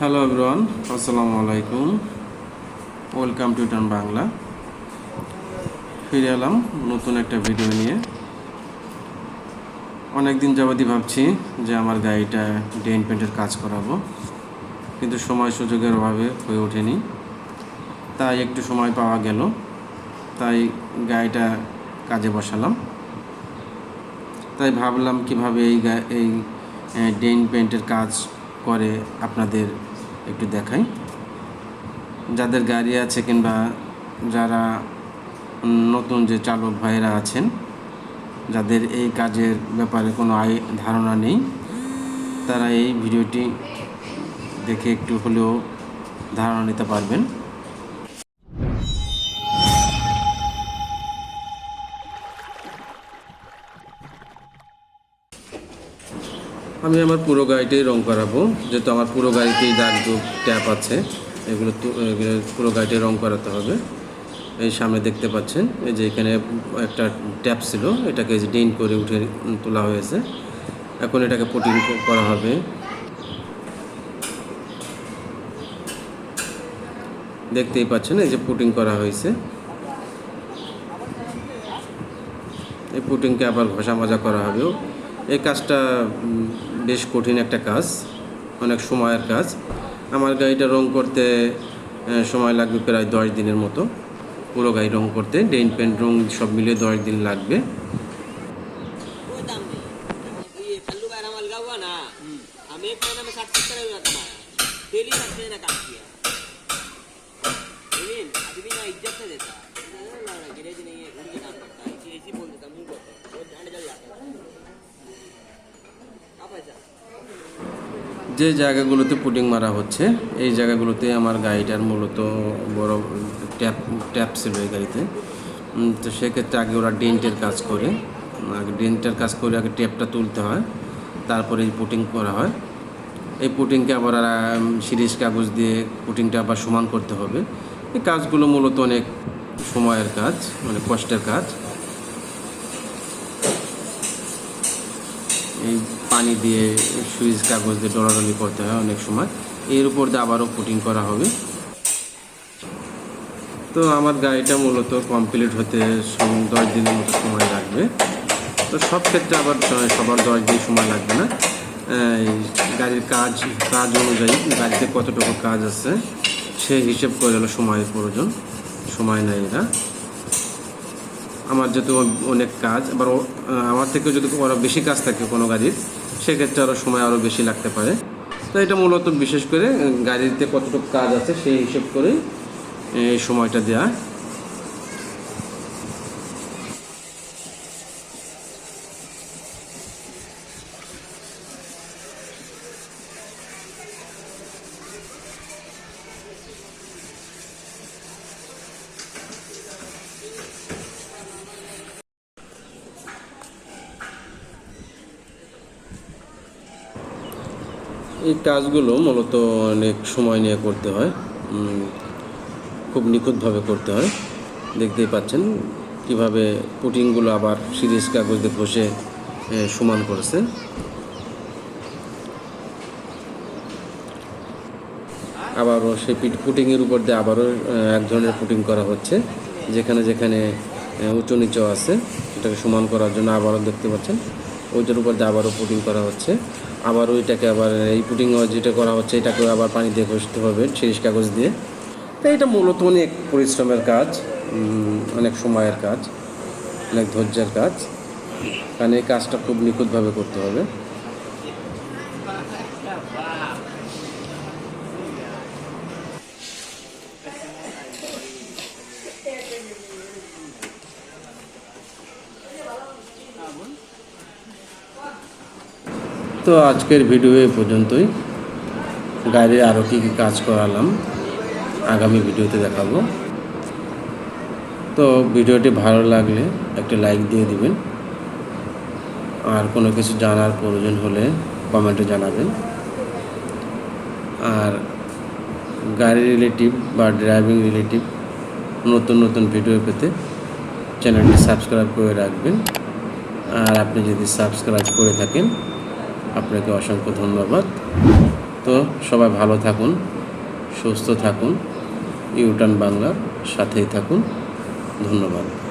Hello everyone, আসসালামু আলাইকুম। Welcome to টান বাংলা। ফিরে এলাম নতুন একটা ভিডিও নিয়ে। অনেক দিন যাবতই ভাবছি যে আমার গাড়িটা ডেন্ট পেন্টের কাজ করাবো, কিন্তু সময় সুযোগের অভাবে হয়ে ওঠেনি। তাই একটু সময় পাওয়া গেল, তাই গাড়িটা কাজে বসালাম। তাই ভাবলাম কিভাবে এই ডেন্ট পেন্টের কাজ করে আপনাদের একটু দেখাই। যাদের গাড়ি আছে কিংবা যারা নতুন যে চালক ভাইয়েরা আছেন, যাদের এই কাজের ব্যাপারে কোনো ধারণা নেই, তারা এই ভিডিওটি দেখে একটু হলেও ধারণা নিতে পারবেন। আমি আমার পুরো গাড়িটাই রং করাবো, যেহেতু আমার পুরো গাড়িতেই দাগ ট্যাপ আছে। এগুলো পুরো গাড়িটাই রং করাতে হবে। এই সামনে দেখতে পাচ্ছেন, এই যে এখানে একটা ট্যাপ ছিল, এটাকে ডেন্ট করে উঠে তোলা হয়েছে। এখন এটাকে পুটিং করা হবে। দেখতেই পাচ্ছেন, এই যে পুটিং করা হয়েছে। এই পুটিংকে আবার ঘষা মাজা করা হবে। এই কাজটা বেশ কঠিন একটা কাজ, অনেক সময়ের কাজ। আমার গাড়িটা রং করতে সময় লাগবে প্রায় 10 দিনের মতো। পুরো গাড়ি রং করতে, ডেন্ট পেন্ট রং সব মিলিয়ে 10 দিন লাগবে। যে জায়গাগুলোতে পুটিং মারা হচ্ছে, এই জায়গাগুলোতে আমার গাড়িটার মূলত বড় ট্যাপ ছিল এই গাড়িতে। তো সেক্ষেত্রে আগে ওরা ডেন্টের কাজ করে, আগে ট্যাপটা তুলতে হয়, তারপরে এই পুটিং করা হয়। এই পুটিংকে আবার সিরিজ কাগজ দিয়ে পুটিংটা আবার সমান করতে হবে। এই কাজগুলো মূলত অনেক সময়ের কাজ, মানে কষ্টের কাজ। এই পানি দিয়ে সুইচ কাগজ দিয়ে ডলাডলি করতে হয় অনেক সময়। এর উপর দিয়ে আবারও পুটিং করা হবে। তো আমার গাড়িটা মূলত কমপ্লিট হতে 10 দিনের মতো সময় লাগবে। তো সব ক্ষেত্রে আবার সবার 10 দিন সময় লাগবে না। গাড়ির কাজ অনুযায়ী গাড়িতে কতটুকু কাজ আছে সেই হিসেব করে হলো সময়ের প্রয়োজন। সময় নেয় এরা। আমার যেহেতু অনেক কাজ, আবার আমার থেকেও যদি আরও বেশি কাজ থাকে কোনো গাড়ির, সেক্ষেত্রে আরও সময় আরও বেশি লাগতে পারে। তো এটা মূলত বিশেষ করে গাড়িতে কতটুকু কাজ আছে সেই হিসেব করে এই সময়টা দেওয়া। এই কাজগুলো মূলত অনেক সময় নিয়ে করতে হয়, খুব নিখুঁতভাবে করতে হয়। দেখতেই পাচ্ছেন কিভাবে পুটিংগুলো আবার সিরিজ কাগজ দিয়ে ঘষে সমান করেছে। আবারও সেই পুটিংয়ের উপর দিয়ে আবারও এক ধরনের পুটিং করা হচ্ছে, যেখানে যেখানে উঁচু নিচু আছে সেটাকে সমান করার জন্য আবারও দেখতে পাচ্ছেন ওইটার উপর দিয়ে আবারও পুটিং করা হচ্ছে। আবার ওইটাকে আবার এই পুটিং যেটা করা হচ্ছে এটাকে আবার পানি দিয়ে ঘষতে হবে সিরিজ কাগজ দিয়ে। তাই এটা মূলত অনেক পরিশ্রমের কাজ, অনেক সময়ের কাজ, অনেক ধৈর্যের কাজ, কারণ এই কাজটা খুব নিখুঁতভাবে করতে হবে। তো আজকের ভিডিও এই পর্যন্তই। গাড়ির আরও কী কী কাজ করালাম আগামী ভিডিওতে দেখাবো। তো ভিডিওটি ভালো লাগলে একটা লাইক দিয়ে দিবেন, আর কোনো কিছু জানার প্রয়োজন হলে কমেন্টে জানাবেন। আর গাড়ি রিলেটিভ বা ড্রাইভিং রিলেটিভ নতুন নতুন ভিডিও পেতে চ্যানেলটি সাবস্ক্রাইব করে রাখবেন। আর আপনি যদি সাবস্ক্রাইব করে থাকেন, আপনাকে অসংখ্য ধন্যবাদ। তো তো সবাই ভালো থাকুন, সুস্থ থাকুন, ইউটার্ন বাংলার সাথেই থাকুন। ধন্যবাদ।